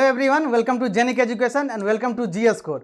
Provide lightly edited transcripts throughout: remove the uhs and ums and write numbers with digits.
Everyone, welcome to Genic Education and welcome to GS core.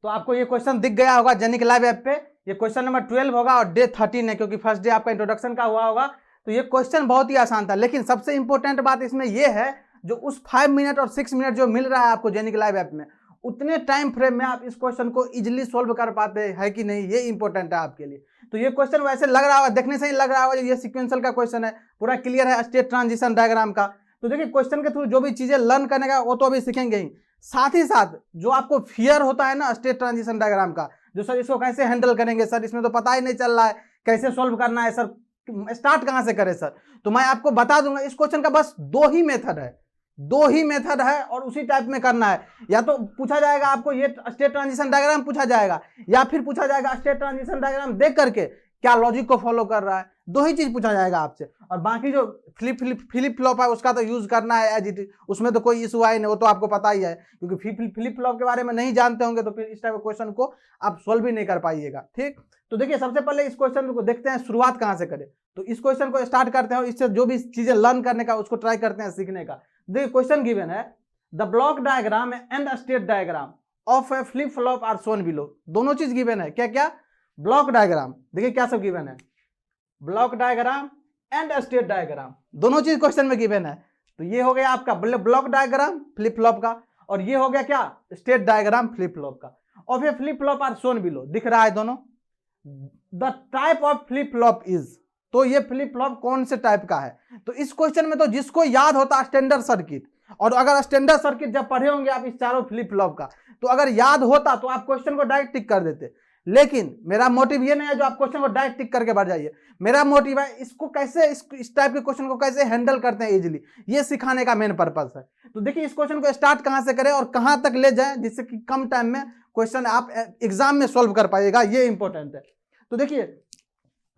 तो आपको ये question दिख गया होगा जेनिक लाइव ऐप पे। ये क्वेश्चन नंबर 12 होगा और डे 13 है, क्योंकि फर्स्ट डे आपका इंट्रोडक्शन का हुआ होगा। तो ये क्वेश्चन बहुत ही आसान था, लेकिन सबसे इंपॉर्टेंट बात इसमें ये है, जो उस 5 मिनट और 6 मिनट जो मिल रहा है आपको जेनिक लाइव ऐप में, उतने टाइम फ्रेम में आप इस क्वेश्चन को इजिली सोल्व कर पाते हैं कि नहीं, ये इंपॉर्टेंट है आपके लिए। तो ये क्वेश्चन वैसे लग रहा होगा, देखने से ही लग रहा होगा ये सीक्वेंशियल का क्वेश्चन है, पूरा क्लियर है स्टेट ट्रांजिशन डायग्राम का। तो देखिए क्वेश्चन के थ्रू जो भी चीजें लर्न करने का वो तो अभी सीखेंगे ही, साथ ही साथ जो आपको फियर होता है ना स्टेट ट्रांजिशन डायग्राम का, जो सर इसको कैसे हैंडल करेंगे, सर इसमें तो पता ही नहीं चल रहा है कैसे सोल्व करना है, सर स्टार्ट कहां से करें सर, तो मैं आपको बता दूंगा। इस क्वेश्चन का बस दो ही मेथड है और उसी टाइप में करना है। या तो पूछा जाएगा आपको ये स्टेट ट्रांजिशन डायग्राम पूछा जाएगा, या फिर पूछा जाएगा स्टेट ट्रांजिशन डायग्राम देख करके क्या लॉजिक को फॉलो कर रहा है। दो ही चीज पूछा जाएगा आपसे, और बाकी जो फ्लिप फ्लॉप है उसका तो यूज करना है एज इट इज, उसमें तो कोई इशू आए नहीं, वो तो आपको पता ही है। क्योंकि फ्लिप फ्लॉप के बारे में नहीं जानते होंगे तो फिर इस टाइप के क्वेश्चन को आप सोल्व भी नहीं कर पाइएगा। ठीक, तो देखिए सबसे पहले इस क्वेश्चन को देखते हैं शुरुआत कहां से करें। तो इस क्वेश्चन को स्टार्ट करते हैं और इससे जो भी चीजें लर्न करने का उसको ट्राई करते हैं सीखने का। देखिए क्वेश्चन गिवन है, the block diagram and state diagram of a flip flop are shown below. दोनों चीज गिवन है, क्या क्या, ब्लॉक डायग्राम, देखिए क्या सब गिवन है, block diagram and state diagram, दोनों चीज क्वेश्चन में गिवन है। तो ये हो गया आपका ब्लॉक डायग्राम फ्लिप फ्लॉप का, और ये हो गया क्या, स्टेट डायग्राम फ्लिप फ्लॉप का। Of a flip flop are shown below, दिख रहा है दोनों। The type of flip flop is, तो ये फ्लिप फ्लॉप कौन से टाइप का है। तो इस क्वेश्चन में तो जिसको याद होता है स्टैंडर्ड सर्किट, और अगर स्टैंडर्ड सर्किट जब पढ़े होंगे आप इस चारों फ्लिप फ्लॉप का, तो अगर याद होता तो आप क्वेश्चन को डायरेक्ट टिक कर देते। लेकिन मेरा मोटिव ये नहीं है जो आप क्वेश्चन को डायरेक्ट टिक करके बढ़ जाइए, मेरा मोटिव है इसको कैसे इस टाइप के क्वेश्चन को कैसे हैंडल करते हैं इजीली, ये सिखाने का मेन पर्पस है। तो देखिए इस क्वेश्चन को स्टार्ट कहां से करें और कहां तक ले जाएं जिससे कि कम टाइम में क्वेश्चन आप एग्जाम में सोल्व कर पाइएगा, ये इंपॉर्टेंट है। तो देखिए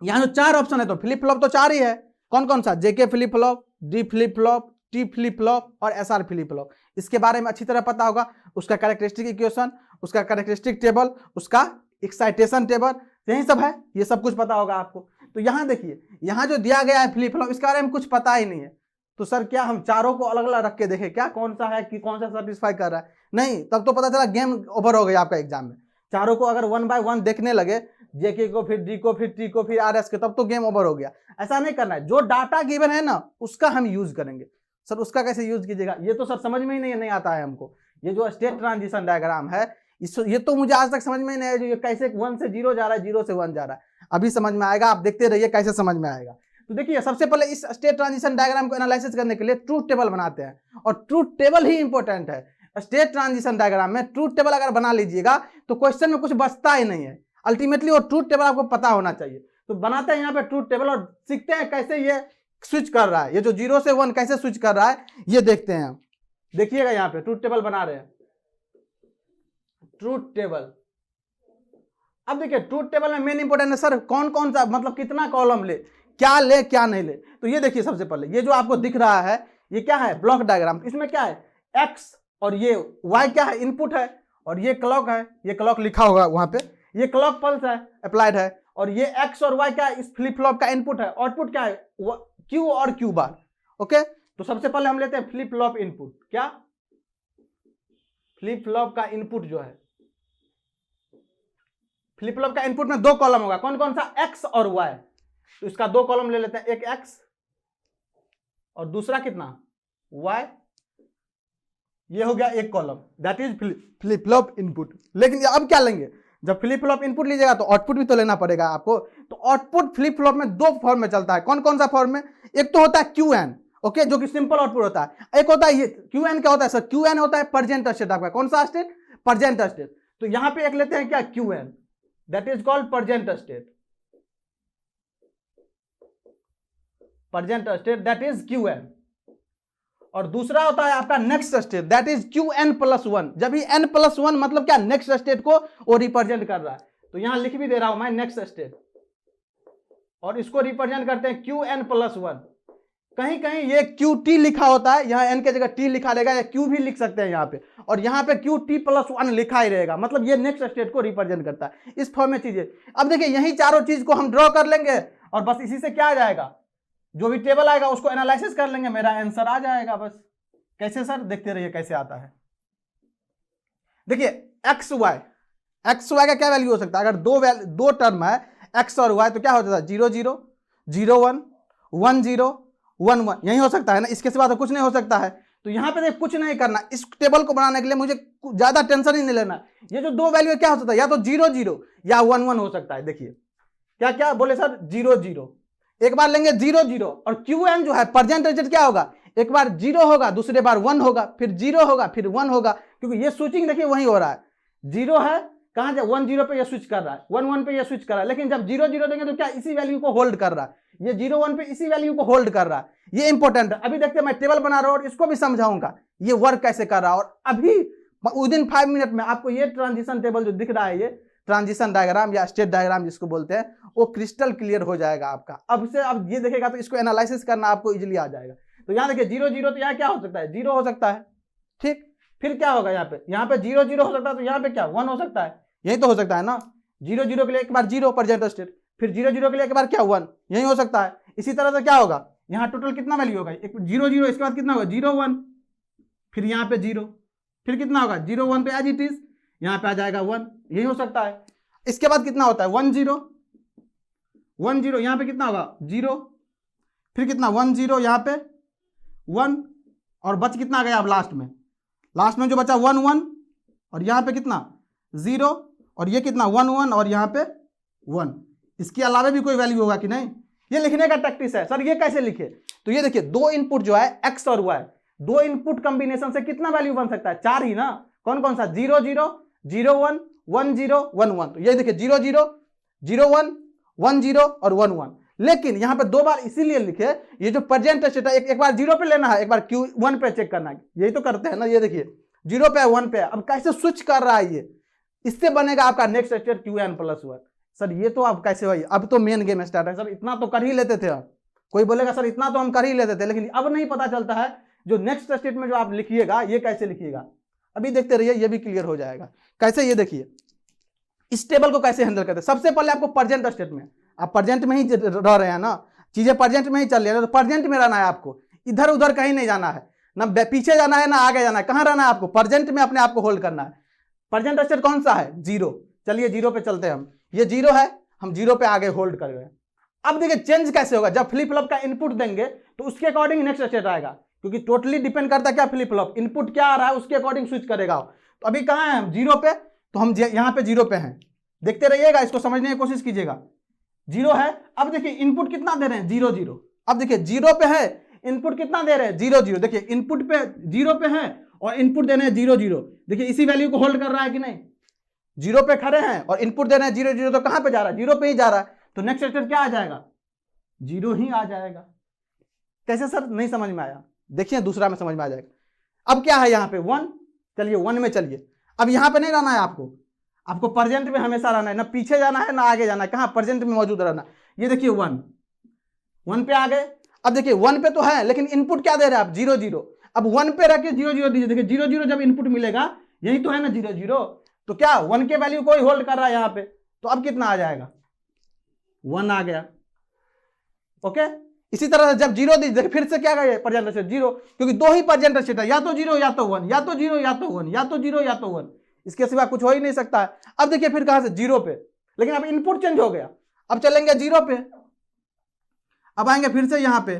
यहाँ जो चार ऑप्शन है, तो फ्लिप फ्लॉप तो चार ही है, कौन कौन सा, JK flip flop, D flip flop, T flip flop और एसआर फ्लिप फ्लॉप। इसके बारे में अच्छी तरह पता होगा, उसका कैरेक्टरिस्टिक इक्वेशन, उसका कैरेक्टरिस्टिक टेबल, उसका एक्साइटेशन टेबल, यही सब है, ये सब कुछ पता होगा आपको। तो यहाँ देखिए, यहाँ जो दिया गया है फ्लिप फ्लॉप, इसके बारे में कुछ पता ही नहीं है, तो सर क्या हम चारों को अलग अलग रख के देखें क्या, कौन सा है कि कौन सा सेटिस्फाई कर रहा है, नहीं, तब तो पता चला गेम ओवर हो गया आपका एग्जाम में। चारों को अगर 1 बाय 1 देखने लगे, जेके को फिर डी को फिर टी को फिर आरएस के, तब तो गेम ओवर हो गया। ऐसा नहीं करना है, जो डाटा गिवन है ना उसका हम यूज करेंगे। सर उसका कैसे यूज कीजिएगा, ये तो सर समझ में ही नहीं आता है हमको। ये जो स्टेट ट्रांजिशन डायग्राम है, ये तो मुझे आज तक समझ में नहीं आया, जो ये कैसे 1 से 0 जा रहा है, 0 से 1 जा रहा है, अभी समझ में आएगा, आप देखते रहिए कैसे समझ में आएगा। तो देखिए सबसे पहले इस स्टेट ट्रांजिशन डायग्राम को एनालिसिस करने के लिए ट्रूथ टेबल बनाते हैं, और ट्रूथ टेबल ही इंपॉर्टेंट है। स्टेट ट्रांजिशन डायग्राम में ट्रूथ टेबल अगर बना लीजिएगा तो क्वेश्चन में कुछ बचता ही नहीं है अल्टीमेटली, और ट्रूथ टेबल आपको पता होना चाहिए। तो बनाते हैं यहाँ पे ट्रूथ टेबल और सीखते हैं कैसे ये स्विच कर रहा है, ये जो 0 से 1 कैसे स्विच कर रहा है ये देखते हैं। देखिएगा यहाँ पे ट्रूथ टेबल बना रहे हैं, ट्रूथ टेबल। अब देखिए ट्रूथ टेबल में मेन इंपॉर्टेंट है सर कौन कौन सा, मतलब कितना कॉलम ले क्या नहीं ले। तो ये देखिए सबसे पहले ये जो आपको दिख रहा है ये क्या है, ब्लॉक डायग्राम। इसमें क्या है, एक्स और ये वाई क्या है, इनपुट है, और ये क्लॉक है, ये क्लॉक लिखा होगा वहां पे, ये क्लॉक पल्स है अप्लाइड है, और ये एक्स और वाई क्या है, इस फ्लिप फ्लॉप का इनपुट है। आउटपुट क्या है, क्यू और क्यू बार। ओके, तो सबसे पहले हम लेते हैं फ्लिप फ्लॉप इनपुट। क्या, फ्लिप फ्लॉप का इनपुट जो है, फ्लिप फ्लॉप का इनपुट में 2 कॉलम होगा, कौन कौन सा, एक्स और वाई। तो इसका 2 कॉलम ले लेते हैं, एक एक्स और दूसरा कितना, वाई। ये हो गया एक column, that is flip flop input. लेकिन अब क्या लेंगे, जब फ्लिप फ्लॉप इनपुट लीजिएगा तो आउटपुट भी तो लेना पड़ेगा आपको। तो आउटपुट फ्लिप फ्लॉप में 2 फॉर्म में चलता है, कौन कौन सा फॉर्म में, एक तो होता है क्यू एन, ओके, जो कि सिंपल आउटपुट होता है। एक होता है ये क्यू एन, क्या होता है सर, क्यू एन होता है प्रेजेंट स्टेट आपका, कौन सा स्टेट, प्रेजेंट स्टेट। तो यहां पे एक लेते हैं क्या, Q N, that is called present state, present state that is Q N. और दूसरा होता है आपका next state, that is Q N plus 1। जब भी n+1 मतलब क्या, नेक्स्ट स्टेट को वो रिप्रेजेंट कर रहा है। तो यहां लिख भी दे रहा हूं मैं नेक्स्ट स्टेट, और इसको रिप्रेजेंट करते हैं Qn+1। कहीं कहीं ये QT लिखा होता है, यहाँ n के जगह t लिखा रहेगा, या Q भी लिख सकते हैं यहाँ पे, और यहाँ पे QT+1 लिखा ही रहेगा, मतलब ये नेक्स्ट स्टेट को रिप्रेजेंट करता है। इस फॉर्म में चीजें, अब देखिए यही चारों चीज को हम ड्रॉ कर लेंगे, और बस इसी से क्या आ जाएगा, जो भी टेबल आएगा उसको एनालिसिस कर लेंगे, मेरा आंसर आ जाएगा बस। कैसे सर, देखते रहिए कैसे आता है। देखिए एक्स वाई का क्या वैल्यू हो सकता है? अगर दो टर्म है एक्स और वाई, तो क्या हो जाता है? 0 0 0 1 1 0 1 1, यही हो सकता है ना, इसके सिवा तो कुछ नहीं हो सकता है। तो यहाँ पे कुछ नहीं करना, इस टेबल को बनाने के लिए मुझे ज्यादा टेंशन ही नहीं लेना। ये जो दो वैल्यू क्या हो सकता है? या तो 0 0 या 1 1 हो सकता है। देखिए क्या क्या बोले सर? 0 0, एक बार लेंगे 0 0, और क्यू एन जो है प्रेजेंट रिजल्ट क्या होगा? एक बार 0 होगा, दूसरे बार 1 होगा, फिर 0 होगा, फिर 1 होगा, क्योंकि ये स्विचिंग देखिए वही हो रहा है। 0 है कहां जाए? 1 0 पे ये स्विच कर रहा है, 1 1 पे ये स्विच कर रहा है, लेकिन जब 0 0 देंगे तो क्या इसी वैल्यू को होल्ड कर रहा है? ये 0 1 पे इसी वैल्यू को होल्ड कर रहा है। ये इंपॉर्टेंट है। अभी देखते हैं, मैं टेबल बना रहा हूं और इसको भी समझाऊंगा ये वर्क कैसे कर रहा है। और अभी विदिन 5 मिनट में आपको ये ट्रांजिशन टेबल जो दिख रहा है, ये ट्रांजिशन डायग्राम या स्टेट डायग्राम जिसको बोलते हैं, वो क्रिस्टल क्लियर हो जाएगा आपका। अब ये देखेगा तो इसको एनालिसिस करना आपको इजीली आ जाएगा। तो यहाँ देखिए 0 0, तो यहाँ क्या हो सकता है? 0 हो सकता है, ठीक। फिर क्या होगा? यहाँ पे 0 0 हो सकता है, तो यहाँ पे क्या 1 हो सकता है? यही तो हो सकता है ना। 0 0 के लिए एक बार 0 प्रेजेंट स्टेट, फिर 0 0 के लिए एक बार क्या 1, यही हो सकता है। इसी तरह से क्या होगा? यहाँ टोटल कितना वैल्यू होगा? 0 0, इसके बाद कितना होगा? 0 1, फिर यहाँ पे 0, फिर कितना होगा? 0 1 पे एज इट इज, यहाँ पे आ जाएगा 1, यही हो सकता है। इसके बाद कितना होता है? 1 0 1 0, यहाँ पे कितना होगा? 0, फिर कितना? 1 0, यहाँ पे 1, और बच कितना गया? अब लास्ट में जो बचा 1 1, और यहाँ पे कितना? 0, और ये कितना? 1 1, और यहाँ पे 1। इसके अलावा भी कोई वैल्यू होगा कि नहीं? ये लिखने का प्रैक्टिस है। सर ये कैसे लिखे? तो ये देखिए, दो इनपुट जो है एक्स और वाई, दो इनपुट कॉम्बिनेशन से कितना वैल्यू बन सकता है? 4 ही ना। कौन कौन सा? 0 0 0 1 1 0 1 1। तो ये देखिए 0 0 0 1 1 0 और 1 1। लेकिन यहाँ पे दो बार इसीलिए लिखे, ये जो प्रेजेंट स्टेट है, एक बार 0 पे लेना है, एक बार क्यू 1 पे चेक करना है। यही तो करते हैं ना। ये देखिए 0 पे 1 पे, अब कैसे स्विच कर रहा है ये? इससे बनेगा आपका next state Q N plus 1। Sir ये तो अब कैसे हुई? अब तो मेन गेम स्टार्ट है। सर इतना तो कर ही लेते थे आप। कोई बोलेगा सर इतना तो हम कर ही लेते थे, लेकिन अब नहीं पता चलता है जो नेक्स्ट स्टेट में जो आप लिखिएगा ये कैसे लिखिएगा। अभी देखते रहिए, ये भी क्लियर हो जाएगा। कैसे? ये देखिए इस टेबल को कैसे हैंडल करते हैं। सबसे पहले आपको प्रेजेंट स्टेट में, आप प्रेजेंट में ही रह रहे हैं ना, चीजें प्रेजेंट में ही चल रही है, तो प्रेजेंट में रहना है आपको। इधर उधर कहीं नहीं जाना है, ना पीछे जाना है ना आगे जाना है। कहां रहना है आपको? प्रेजेंट में अपने आप को होल्ड करना है। प्रेजेंट स्टेट कौन सा है? 0। चलिए 0 पे चलते हैं हम। ये 0 है, हम 0 पे आगे होल्ड कर रहे हैं। अब देखिए चेंज कैसे होगा? जब फ्लिप फ्लॉप का इनपुट देंगे तो उसके अकॉर्डिंग नेक्स्ट स्टेट आएगा, क्योंकि टोटली डिपेंड करता है क्या? फ्लिप फ्लॉप इनपुट क्या आ रहा है उसके अकॉर्डिंग स्विच करेगा। तो अभी कहां है हम? 0 पे, तो हम यहाँ पे 0 पे हैं। देखते रहिएगा, इसको समझने की कोशिश कीजिएगा। 0 है। अब देखिए इनपुट कितना दे रहे हैं? 0 0। अब देखिए 0 पे है, इनपुट कितना दे रहे हैं? 0 0। देखिए इनपुट पे 0 पे है और इनपुट दे रहे हैं 0 0। देखिए इसी वैल्यू को होल्ड कर रहा है कि नहीं? 0 पे खड़े हैं और इनपुट दे रहे हैं 0 0, तो कहां पे जा रहा है? 0 पे ही जा रहा है। तो नेक्स्ट स्टेट क्या आ जाएगा? 0 ही आ जाएगा। कैसे सर? नहीं समझ में आया? देखिए दूसरा में समझ में आ जाएगा। अब क्या है यहाँ पे? 1। चलिए 1 में चलिए। अब यहाँ पे नहीं रहना है आपको प्रेजेंट में हमेशा रहना है, ना पीछे जाना है ना आगे जाना है। कहां? प्रेजेंट में मौजूद रहना। ये देखिए 1 पे आ गए। अब देखिए 1 पे तो है, लेकिन इनपुट क्या दे रहे हैं आप? 0 0। अब 1 पे रख के 0 0 दीजिए। देखिए 0 0 जब इनपुट मिलेगा, यही तो है ना 0 0, तो क्या 1 के वैल्यू कोई होल्ड कर रहा है यहाँ पे? तो अब कितना आ जाएगा? 1 आ गया। ओके। इसी तरह से जब 0 दीजिए, देखिए फिर से क्या गया? प्रेजेंट स्टेट 0, क्योंकि दो ही प्रेजेंट स्टेट है, या तो 0 या तो 1, या तो 0 या तो 1, या तो 0 या तो 1। इसके सिवा कुछ हो ही नहीं सकता है। अब देखिए फिर कहां से? 0 पे, लेकिन अब इनपुट चेंज हो गया। अब चलेंगे 0 पे, अब आएंगे फिर से यहां पे,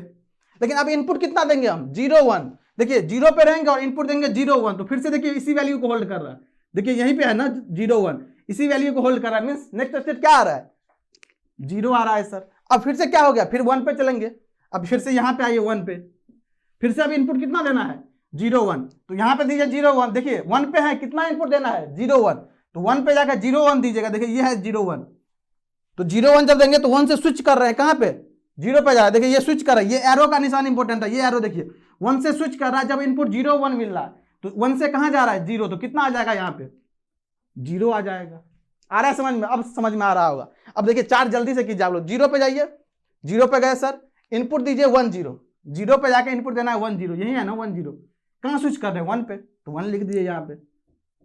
लेकिन अब इनपुट कितना देंगे हम? 0 1। देखिए 0 पे रहेंगे और इनपुट देंगे 0 1, तो फिर से देखिए इसी वैल्यू को होल्ड कर रहा है। देखिए यहीं पे है ना 0 1, इसी वैल्यू को होल्ड कर रहा है। मींस नेक्स्ट स्टेट क्या आ रहा है? 0 आ रहा है सर। अब फिर से क्या हो गया? फिर 1 पे चलेंगे। अब फिर से यहां पे आइए 1 पे, फिर से अब इनपुट कितना देना है? 0 1। तो यहां पे दीजिए 0 1। देखिए 1 पे है, कितना इनपुट देना है? 0 1। तो 1 पे जाकर 0 1 दीजिएगा। देखिए ये है 0 1। तो 0 1 जब देंगे तो 1 से स्विच कर रहे हैं। कहां पे? 0 पे जा रहा है। देखिए ये स्विच कर रहा है, ये एरो का निशान इंपॉर्टेंट है। ये एरो देखिए 1 से स्विच कर रहा है। जब इनपुट 0 1 मिल रहा है तो 1 से कहां जा रहा है? 0। तो कितना आ जाएगा? यहाँ पे 0 आ जाएगा। आ रहा है समझ में? अब समझ में आ रहा होगा। अब देखिए 4 जल्दी से कीजिए आप लोग। 0 पे जाइए, 0 पे गए सर, इनपुट दीजिए 1 0। 0 पे जाके इनपुट देना है 1 0, यही है ना 1 0। कहां स्विच कर रहे हैं? 1 पे, तो 1 लिख दीजिए यहाँ पे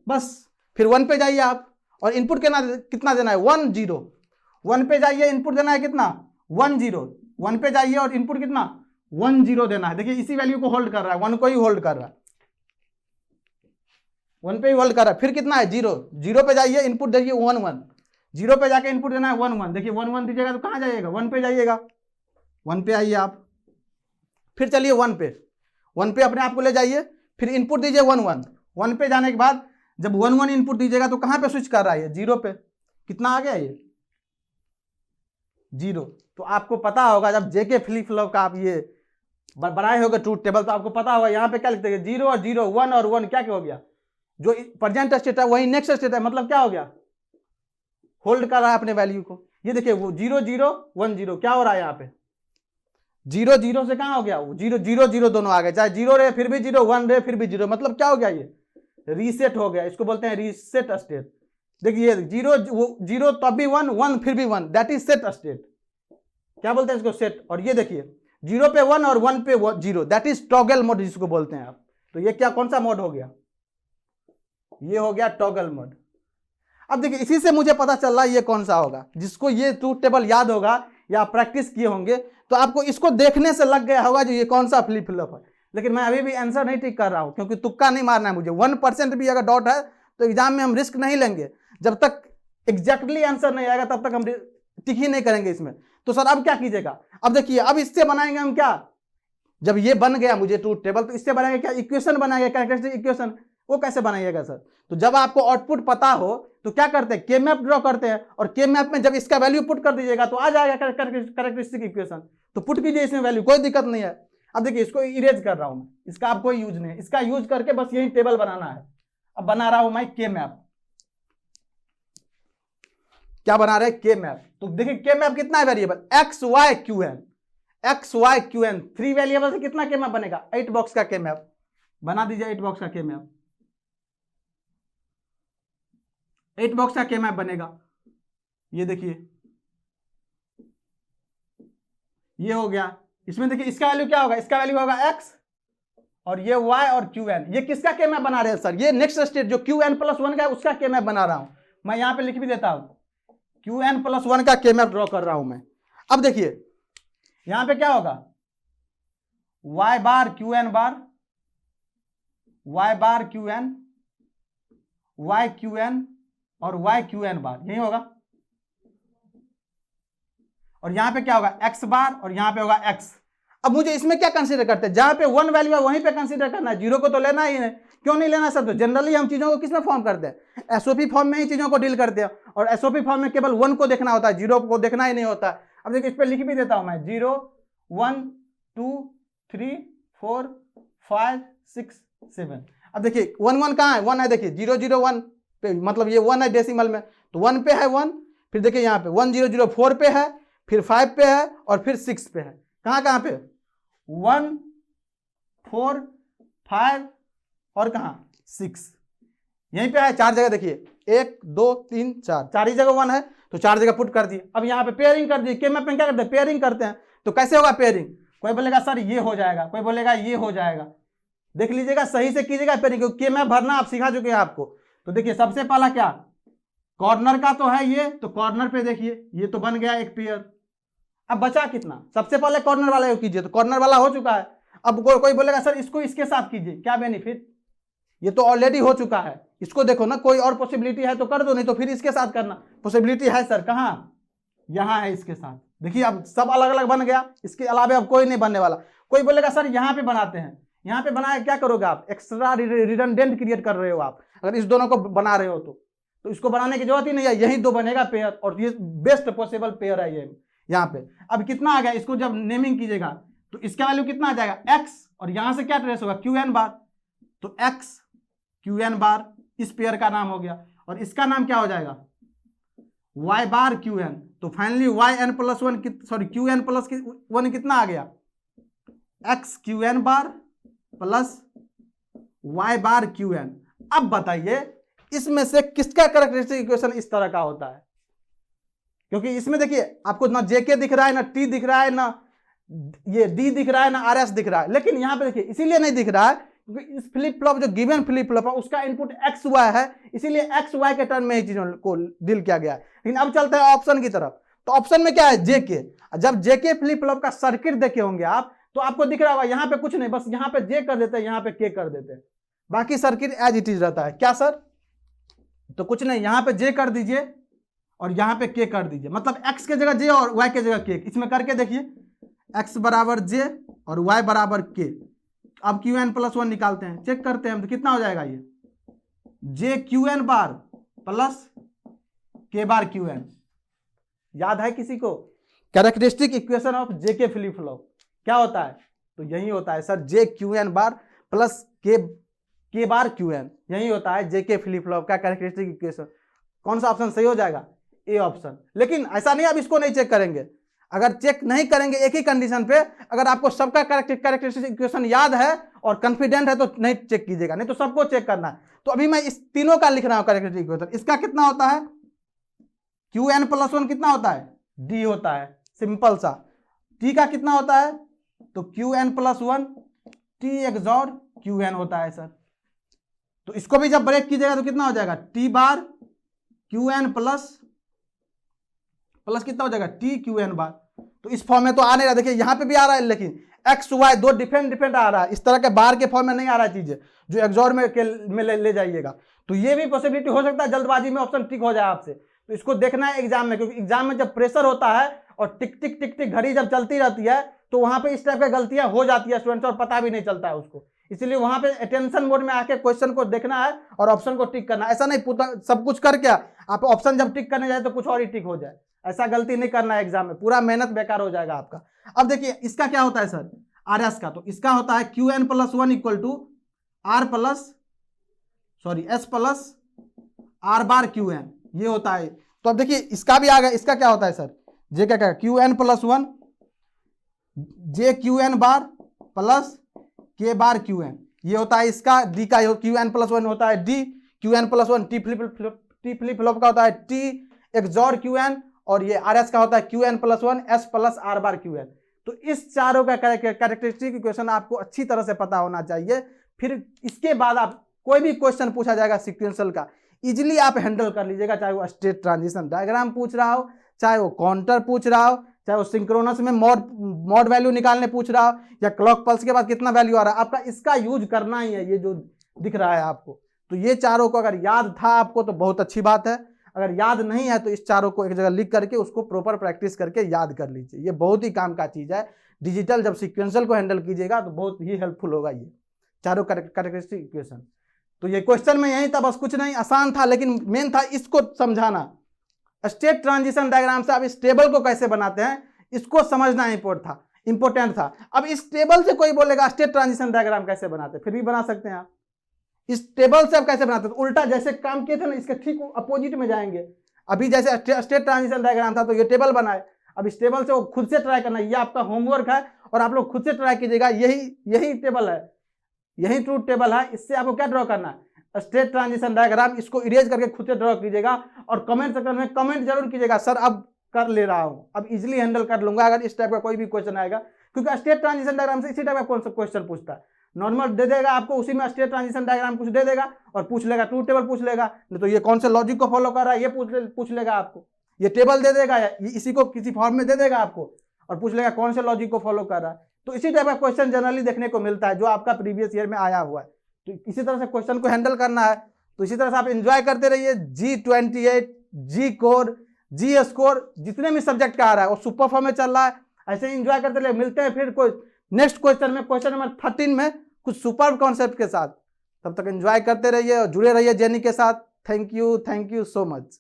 बस। फिर 1 पे जाइए आप और इनपुट कितना देना है? 1 0। 1 पे जाइए, इनपुट देना है कितना? 1 0। 1 पे जाइए और इनपुट कितना? 1 0 देना है। देखिए इसी वैल्यू को होल्ड कर रहा है, 1 को ही होल्ड कर रहा है। 1 पे ही होल्ड कर रहा है, फिर कितना है 0, 0 पे जाइए, इनपुट देखिए 1 1, 0 पे जाके इनपुट देना है 1 1, देखिए 1 1 दीजिएगा तो कहाँ जाइएगा, 1 पे जाइएगा, 1 पे आइए आप, फिर चलिए 1 पे, 1 पे अपने आप को ले जाइए, फिर इनपुट दीजिए 1 1, 1 पे जाने के बाद जब 1 1 इनपुट दीजिएगा तो कहाँ पे स्विच कर रहा है, 0 पे, कितना आ गया ये 0। तो आपको पता होगा जब जेके फ्लिप फ्लॉप का आप ये बनाए होगा ट्रूथ टेबल, तो आपको पता होगा यहाँ पे क्या लिखते हैं, 0 और 0, 1 और 1 क्या क्या हो गया, जो प्रेजेंट स्टेट है वही नेक्स्ट स्टेट है, मतलब क्या हो गया, होल्ड कर रहा है अपने वैल्यू को। ये देखिए वो 0 0 1 0 क्या हो रहा है यहाँ पे, 0 0 से कहाँ हो गया, 0 0 0 दोनों आ गए, चाहे 0 रहे फिर भी 0, 1 रहे फिर भी 0, मतलब क्या हो गया, ये रीसेट हो गया, इसको बोलते हैं रीसेट स्टेट। देखिए 0 0 तब भी 1 1 फिर भी 1, दैट इज सेट स्टेट, क्या बोलते हैं इसको, सेट। और ये देखिए 0 पे 1 और 1 पे 0, दैट इज टॉगल मोड जिसको बोलते हैं आप। तो ये क्या कौन सा मोड हो गया, ये हो गया टॉगल मोड। अब देखिए इसी से मुझे पता चल रहा है ये कौन सा होगा, जिसको ये ट्रूथ टेबल याद होगा या प्रैक्टिस किए होंगे तो आपको इसको देखने से लग गया होगा जो ये कौन सा फ्लिप फ्लॉप है। लेकिन मैं अभी भी आंसर नहीं टिक कर रहा हूं, क्योंकि तुक्का नहीं मारना है मुझे, 1% भी अगर डाउट है तो एग्जाम में हम रिस्क नहीं लेंगे, जब तक एग्जैक्टली आंसर नहीं आएगा तब तक हम टिक ही नहीं करेंगे इसमें। तो सर अब क्या कीजिएगा, अब देखिए अब इससे बनाएंगे हम क्या, जब ये बन गया मुझे ट्रूथ टेबल तो इससे बनाएंगे क्या, इक्वेशन बनाएंगे, कैरेक्टरिस्टिक इक्वेशन। वो कैसे बनाइएगा सर, तो जब आपको आउटपुट पता हो तो क्या करते हैं, के मैप ड्रॉ करते हैं, और के मैप में जब इसका वैल्यू पुट कर दीजिएगा तो आ जाएगा कैरेक्टरिस्टिक इक्वेशन। तो पुट कीजिए इसमें वैल्यू, कोई दिक्कत नहीं है। अब देखिए इसको इरेज कर रहा हूं मैं, इसका आप कोई यूज नहीं है, इसका यूज करके बस यही टेबल बनाना है। अब बना रहा हूं मैं के मैप, क्या बना रहे हैं, के मैप। तो देखिए के मैप कितना है variable, X Y Q N, X Y Q N, 3 variable से कितना के मैप बनेगा, 8 बॉक्स का के मैप बना दीजिए, 8 बॉक्स का के मैप, 8 बॉक्स का के मैप बनेगा। ये देखिए ये हो गया, इसमें देखिए इसका वैल्यू क्या होगा, इसका वैल्यू होगा x और ये y और qn। ये किसका के मैप बना रहे हैं सर, ये नेक्स्ट स्टेट जो qn+1 का है उसका के मैप बना रहा हूं मैं, यहां पे लिख भी देता हूं, qn+1 का के मैप ड्रॉ कर रहा हूं मैं। अब देखिए यहां पे क्या होगा, y बार qn बार, y बार qn, y qn और y qn बार, यही होगा। और यहां पे क्या होगा, x बार और यहां पे होगा x। अब मुझे इसमें क्या कंसीडर करते हैं, जहां पे 1 वैल्यू है वहीं पे कंसीडर करना है, 0 को तो लेना ही नहीं। क्यों नहीं लेना सर, तो जनरली हम चीजों को किसमें फॉर्म करते हैं, एसओपी फॉर्म में ही चीजों को डील करते हैं, और एसओपी फॉर्म में केवल 1 को देखना होता है, 0 को देखना ही नहीं होता। अब देखिए इस पे लिख भी देता हूं मैं, 0 1 2 3 4 5 6 7। अब देखिए 1 1 कहाँ है, 1 है, देखिए 0 0 1 पे, मतलब ये 1 है डेसिमल में, तो 1 पे है 1, फिर देखिए यहाँ पे 1 0 0 4 पे है, फिर 5 पे है और फिर 6 पे है। कहाँ कहाँ पे, 1 4 5 और कहाँ 6, यहीं पे है, 4 जगह देखिए, 1 2 3 4, 4 ही जगह 1 है तो 4 जगह पुट कर दिए। अब यहाँ पे पेयरिंग कर दिए, के मैप में क्या करते हैं, पेयरिंग करते हैं। तो कैसे होगा पेयरिंग, कोई बोलेगा सर ये हो जाएगा, कोई बोलेगा ये हो जाएगा, देख लीजिएगा सही से कीजिएगा पेयरिंग, क्योंकि के मैप भरना आप सिखा चुके हैं आपको। तो देखिए सबसे पहला क्या, कॉर्नर का तो है ये, तो कॉर्नर पे देखिए ये तो बन गया एक पेयर। अब बचा कितना, सबसे पहले कॉर्नर वाला कीजिए, तो कॉर्नर वाला हो चुका है। अब कोई बोलेगा सर इसको इसके साथ कीजिए, क्या बेनिफिट, ये तो ऑलरेडी हो चुका है, इसको देखो ना, कोई और पॉसिबिलिटी है तो कर दो, नहीं तो फिर इसके साथ करना। पॉसिबिलिटी है सर, कहाँ, यहाँ है इसके साथ। देखिए अब सब अलग अलग बन गया, इसके अलावा अब कोई नहीं बनने वाला। कोई बोलेगा सर यहाँ पे बनाते हैं, यहाँ पे बनाए क्या करोगे आप, एक्स्ट्रा रिडंडेंट क्रिएट कर रहे हो आप, अगर इस दोनों को बना रहे हो तो इसको बनाने की जरूरत ही नहीं है, यही 2 बनेगा पेयर, और ये बेस्ट पॉसिबल पेयर है ये यहाँ पे। अब कितना आ गया, इसको जब नेमिंग कीजिएगा तो इसका वैल्यू कितना आ जाएगा, x, और यहां से क्या ट्रेस होगा, qn बार, तो x qn बार इस पेयर का नाम हो गया, और इसका नाम क्या हो जाएगा, y बार qn। तो फाइनली yn+1 सॉरी qn+1 कितना आ गया, x qn बार प्लस y बार qn। अब बताइए इसमें से किसका कैरेक्टरिस्टिक इक्वेशन इस तरह का होता है, क्योंकि इसमें देखिए आपको ना जेके दिख रहा है, ना टी दिख रहा है, ना ये डी दिख रहा है, ना आरएस दिख रहा है। लेकिन यहां पे देखिए इसीलिए नहीं दिख रहा है क्योंकि इस फ्लिप फ्लॉप जो गिवन फ्लिप फ्लॉप है उसका इनपुट एक्स वाई है, इसीलिए एक्स वाई के टर्म में ही चीजों को डील किया गया है। लेकिन अब चलते हैं ऑप्शन की तरफ, तो ऑप्शन में क्या है, जेके। जब जेके फ्लिप फ्लॉप का सर्किट देखे होंगे आप तो आपको दिख रहा होगा यहाँ पे कुछ नहीं, बस यहाँ पे जे कर देते हैं, यहाँ पे के कर देते हैं, बाकी सर्किट एज इट इज रहता है। क्या सर? तो कुछ नहीं, यहाँ पे जे कर दीजिए और यहाँ पे के कर दीजिए, मतलब एक्स के जगह जे और वाई के जगह के। इसमें करके देखिए, एक्स बराबर जे और वाई बराबर के। अब क्यू एन प्लस वन निकालते हैं, चेक करते हैं, तो कितना हो जाएगा ये, जे क्यू एन बार प्लस के बार क्यू एन। याद है किसी को? कैरेक्टरिस्टिक इक्वेशन ऑफ जे के फ्लिप फ्लॉप क्या होता है? तो यही होता है सर, जे क्यू एन बार प्लस के बार क्यू एन, यही होता है जे के फ्लिप फ्लॉप का कैरेक्टरिस्टिक इक्वेशन। कौन सा ऑप्शन सही हो जाएगा? A option. लेकिन ऐसा नहीं आप इसको नहीं चेक करेंगे, अगर चेक नहीं करेंगे एक ही कंडीशन पे, अगर आपको सबका कैरेक्टरिस्टिक इक्वेशन याद है और कॉन्फिडेंट है तो नहीं चेक कीजिएगा, नहीं तो सबको चेक करना है। तो अभी मैं इस तीनों का लिख रहा हूं कैरेक्टरिस्टिक इक्वेशन। इसका कितना होता है? क्यू एन प्लस वन कितना होता है? डी होता है, सिंपल सा। टी का कितना होता है? तो Q N plus one T XOR Q N होता है सर। तो इसको भी जब ब्रेक कीजिएगा तो कितना हो जाएगा? T bar Q N plus कितना हो जाएगा? T Q N bar. तो इस फॉर्म में तो आ नहीं रहा, देखिए यहाँ पे भी आ रहा है, लेकिन एक्स वाई दो डिफरेंट आ रहा है, इस तरह के बार के फॉर्म में नहीं आ रहा है चीजें, जो एक्सॉर में ले जाइएगा। तो ये भी पॉसिबिलिटी हो सकता है जल्दबाजी में ऑप्शन टिक हो जाए आपसे, तो इसको देखना है एग्जाम में, क्योंकि एग्जाम में जब प्रेशर होता है और टिक टिक टिक टिक घड़ी जब चलती रहती है तो वहां पे इस टाइप की गलतियां हो जाती है स्टूडेंट्स, और पता भी नहीं चलता है उसको। इसलिए वहां पे अटेंशन मोड में आके क्वेश्चन को देखना है और ऑप्शन को टिक करना है। ऐसा नहीं सब कुछ करके आप ऑप्शन जब टिक करने जाए तो कुछ और ही टिक हो जाए, ऐसा गलती नहीं करना है एग्जाम में, पूरा मेहनत बेकार हो जाएगा आपका। अब देखिए इसका क्या होता है सर, आर एस का, तो इसका होता है Q N plus one equal to R plus S plus R bar Q N, ये होता है। तो अब देखिए इसका भी आ गया, इसका क्या होता है सर, जे क्या क्यू एन प्लस वन जे क्यू एन बार प्लस के बार क्यू एन, ये होता है इसका। डी का क्यू एन प्लस वन होता है D Q N plus one, T flip flop का होता है टी एक्सॉर क्यू एन, और ये आर एस का होता है Q N plus one S plus R bar Q N. तो इस चारों का कैरेक्टरिस्टिक इक्वेशन आपको अच्छी तरह से पता होना चाहिए। फिर इसके बाद आप कोई भी क्वेश्चन पूछा जाएगा सीक्वेंशियल का, इजिली आप हैंडल कर लीजिएगा, चाहे वो स्टेट ट्रांजिशन डायग्राम पूछ रहा हो, चाहे वो काउंटर पूछ रहा हो, चाहे वो सिंक्रोनस में मॉड वैल्यू निकालने पूछ रहा हो, या क्लॉक पल्स के बाद कितना वैल्यू आ रहा है, आपका इसका यूज करना ही है, ये जो दिख रहा है आपको। तो ये चारों को अगर याद था आपको तो बहुत अच्छी बात है, अगर याद नहीं है तो इस चारों को एक जगह लिख करके उसको प्रॉपर प्रैक्टिस करके याद कर लीजिए, ये बहुत ही काम का चीज़ है। डिजिटल जब सीक्वेंशियल को हैंडल कीजिएगा तो बहुत ही हेल्पफुल होगा ये चारों कैरेक्टरिस्टिक इक्वेशन। तो ये क्वेश्चन में यही था, बस कुछ नहीं, आसान था, लेकिन मेन था इसको समझाना। स्टेट ट्रांजिशन डायग्राम से आप इस टेबल को कैसे बनाते हैं इसको समझना इंपॉर्टेंट था। अब इस टेबल से कोई बोलेगा स्टेट ट्रांजिशन डायग्राम कैसे बनाते, फिर भी बना सकते हैं आप। इस टेबल से आप कैसे बनाते हैं, उल्टा जैसे काम किए थे ना, इसके ठीक अपोजिट में जाएंगे। अभी जैसे स्टेट ट्रांजिशन डायग्राम था तो ये टेबल बनाए, अब इस टेबल से वो खुद से ट्राई करना, ये आपका होमवर्क है और आप लोग खुद से ट्राई कीजिएगा। यही टेबल है, यही ट्रूथ टेबल है, इससे आपको क्या ड्रॉ करना है, स्टेट ट्रांजिशन डायग्राम। इसको इरेज करके खुद से ड्रॉ कीजिएगा और कमेंट सेक्शन में कमेंट जरूर कीजिएगा, सर अब कर ले रहा हूं, अब इजीली हैंडल कर लूंगा अगर इस टाइप का कोई भी क्वेश्चन आएगा, क्योंकि स्टेट ट्रांजिशन डायग्राम से इसी टाइप का कौन सा क्वेश्चन पूछता है। नॉर्मल दे देगा आपको, उसी में स्टेट ट्रांजिशन डायग्राम कुछ दे देगा और पूछ लेगा, ट्रूथ टेबल पूछ लेगा, नहीं तो ये कौन से लॉजिक को फॉलो कर रहा है ये पूछ लेगा आपको। ये टेबल दे देगा, इसी को किसी फॉर्म में दे देगा आपको और पूछ लेगा कौन से लॉजिक को फॉलो कर रहा है। तो इसी टाइप का क्वेश्चन जनरली देखने को मिलता है जो आपका प्रीवियस ईयर में आया हुआ है। तो इसी तरह से क्वेश्चन को हैंडल करना है। तो इसी तरह से आप एंजॉय करते रहिए। G28, जी कोर, जी स्कोर, जितने भी सब्जेक्ट का आ रहा है वो सुपर फॉर्म में चल रहा है, ऐसे ही एंजॉय करते रहिए। मिलते हैं फिर कोई नेक्स्ट क्वेश्चन में, क्वेश्चन नंबर 13 में कुछ सुपर कॉन्सेप्ट के साथ। तब तक एंजॉय करते रहिए और जुड़े रहिए जेनी के साथ। Thank you so much.